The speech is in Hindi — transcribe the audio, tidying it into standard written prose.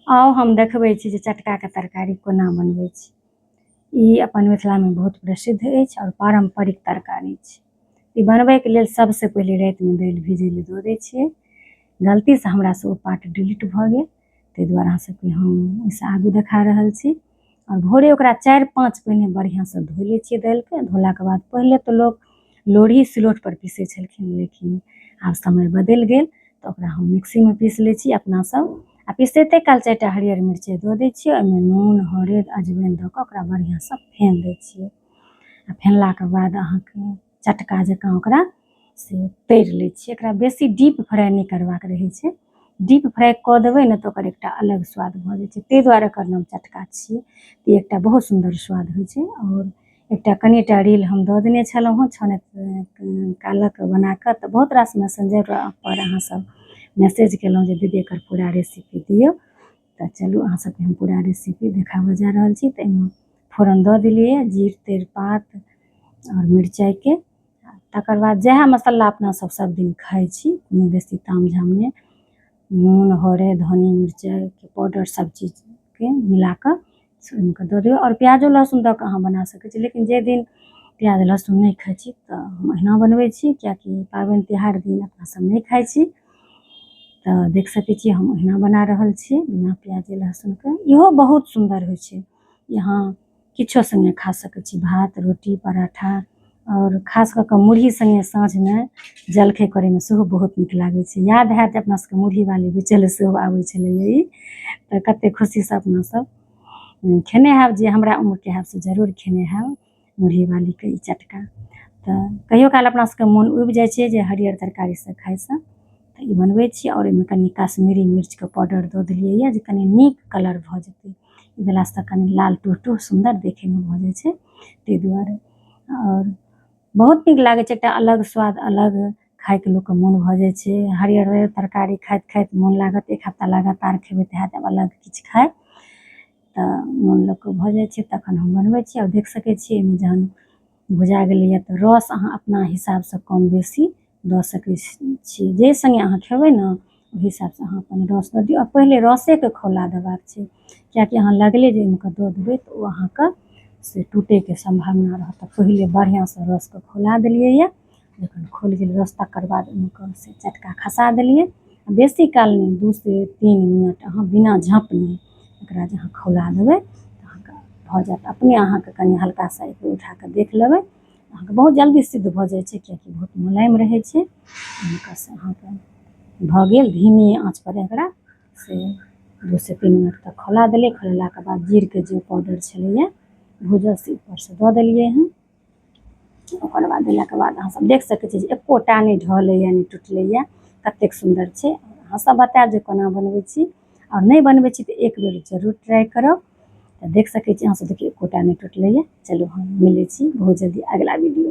आउ हम देखबै छी जे चटकाके तरकारी कोना बनबै छी। ई अपन मिथिलामे बहुत प्रसिद्ध अछि और पारंपरिक तरकारी छै। ई बनबैके लेल सबसे पहिले रातिमे दालि भिजै लए दऽ दै छियै। गलतीसँ हमरासँ ओ पार्ट डिलीट भऽ गेल, ताहि दुआरे अहाँ सबके हम ओहिसँ आगू देखा रहल छी। और भोरे ओकरा 4-5 पहिने बढ़िआँसँ धो लै छियै दालिके। धोलाके बाद पहिले तऽ लोक लोढ़ी सिलौटपर पीसै छलखिन, लेकिन आब समय बदलि गेल तऽ ओकरा हम मिक्सीमे पीस लै छी अपना सब। आ पिसैते काल 4टा हरियर मिरचाइ दऽ दै छियै, ओहिमे नून हरदि अजवाइन दऽ कऽ ओकरा बढ़िआँसँ फेन दै छियै। आ फेनलाके बाद अहाँके चटका जकाँ ओकरा से तरि लै छियै। एकरा बेसी डीप फ्राइ नहि करबाक रहै छै। डीप फ्राइ कऽ देबै ने तऽ ओकर एकटा अलग स्वाद भऽ जाइ छै, ताहि दुआरे एकर नाम चटका छियै। ई एकटा बहुत सुन्दर स्वाद होइ छै। और एकटा कनिटा रील हम दऽ देने छलहुँ हँ छानैत कालक बनाकऽ, तऽ बहुत रास मैसेंजरपर अहाँसब मैसेज केलहुँ जे दीदी एकर पूरा रेसिपी दिऔ। तऽ चलू अहाँ सबके हम पूरा रेसिपी देखाबऽ जा रहल छी। तऽ एहिमे फोरन दऽ देलियै जीर तेजपात और मिरचाइके। तकर बाद जएह मसल्ला अपना सब दिन खाइ छी, कोनो बेसी तामझाम नहि, नून हरदि धनी मिरचाइके पाउडर सब चीजके मिलाकऽ ओहिमेके दऽ दियौ। और प्याजो लहसुन दऽ कऽ अहाँ बना सकै छी, लेकिन जे दिन प्याज लहसुन नहि खाइ छी तऽ हम अहिना बनबै छी, किएकि पाबनि तिहार दिन अपना सब नहि खाइ छी। तऽ देख सकै छी हम ओहिना बना रहल छी बिना प्याज लहसुनके। इहो बहुत सुन्दर होइ छै। यहाँ किछो सङ्गे खा सकै छी, भात रोटी पराठा, और खास कऽ कऽ मुरही सङ्गे साँझमे जलखै करैमे सेहो बहुत नीक लागै छै। याद हैत जे अपना सबके मुरहीवाली बेचै लए सेहो आबै छलैए ई, तऽ कतेक खुशीसँ अपना सब खेने हैब, जे हमरा उम्रके हैब से जरूर खेने हैब मुरहीवालीके ई चटका। तऽ कहियो काल अपना सबके मोन उबि जाइ छै जे हरियर तरकारी सब खाइसँ, तऽ ई बनबै छी। और एहिमे कनि कश्मीरी मिर्चके पाउडर दऽ देलियै यऽ जे कनि नीक कलर भऽ जेतै। ई देलासँ कनि लाल टुह सुन्दर देखैमे भऽ जाइ छै, ताहि दुआरे। और बहुत नीक लागै छै, एकटा अलग स्वाद, अलग खाइके लोकके मोन भऽ जाइ छै। हरियर हरियर तरकारी खाइत खाइत मोन लागत, एक हफ्ता लगातार खेबै तऽ हैत अलग किछु खाइ, तऽ मोन लोकके भऽ जाइ छै। तखन हम बनबै छी। और देख सकै छी एहिमे जहन भुजा गेलैए तऽ रस अहाँ अपना हिसाबसँ कम बेसी दऽ सकै छी। जाहि सङ्गे अहाँ खेबै ने ओहि हिसाबसँ अहाँ अपन रस दऽ दिऔ। आ पहिले रसेके खौला देबाक छै, किएकि अहाँ लगले जे ओहिमेके दऽ देबै तऽ ओ अहाँके से टूटैके सम्भावना रहत। तऽ पहिले बढ़िआँसँ रसके खौला देलियै यऽ, जखन खौल गेल रस तकर बाद ओहिमेके से चटका खसा देलियै। बेसी काल नहि, 2 से 3 मिनट अहाँ बिना झँपने एकरा जे अहाँ खौला देबै तऽ अहाँके भऽ जायत अपने। अहाँके कनि हल्का सा एक बेर उठा कऽ देख लेबै, अहाँके बहुत जल्दी सिद्ध भऽ जाइ छै, किएकि बहुत मुलायम रहै छै। हुनकासँ अहाँके भऽ गेल, धीमी आँचपर एकरा से 2 से 3 मिनट तक खौला देलियै। खौलेलाके बाद जीरके जे पाउडर छलैए भूजल से ऊपरसँ दऽ देलियै हँ। ओकर बाद देलाके बाद अहाँसब देख सकै छी जे एकोटा नहि ढलैए नहि टुटलैए, कतेक सुन्दर छै। अहाँ सब बतायब जे कोना बनबै छी, और नहि बनबै छी तऽ एक बेर जरूर ट्राइ करब। तऽ देख सकै छी अहाँ सब, देखियौ एकोटा नहि टुटलैए। चलू हम मिलै छी बहुत जल्दी अगिला वीडियो।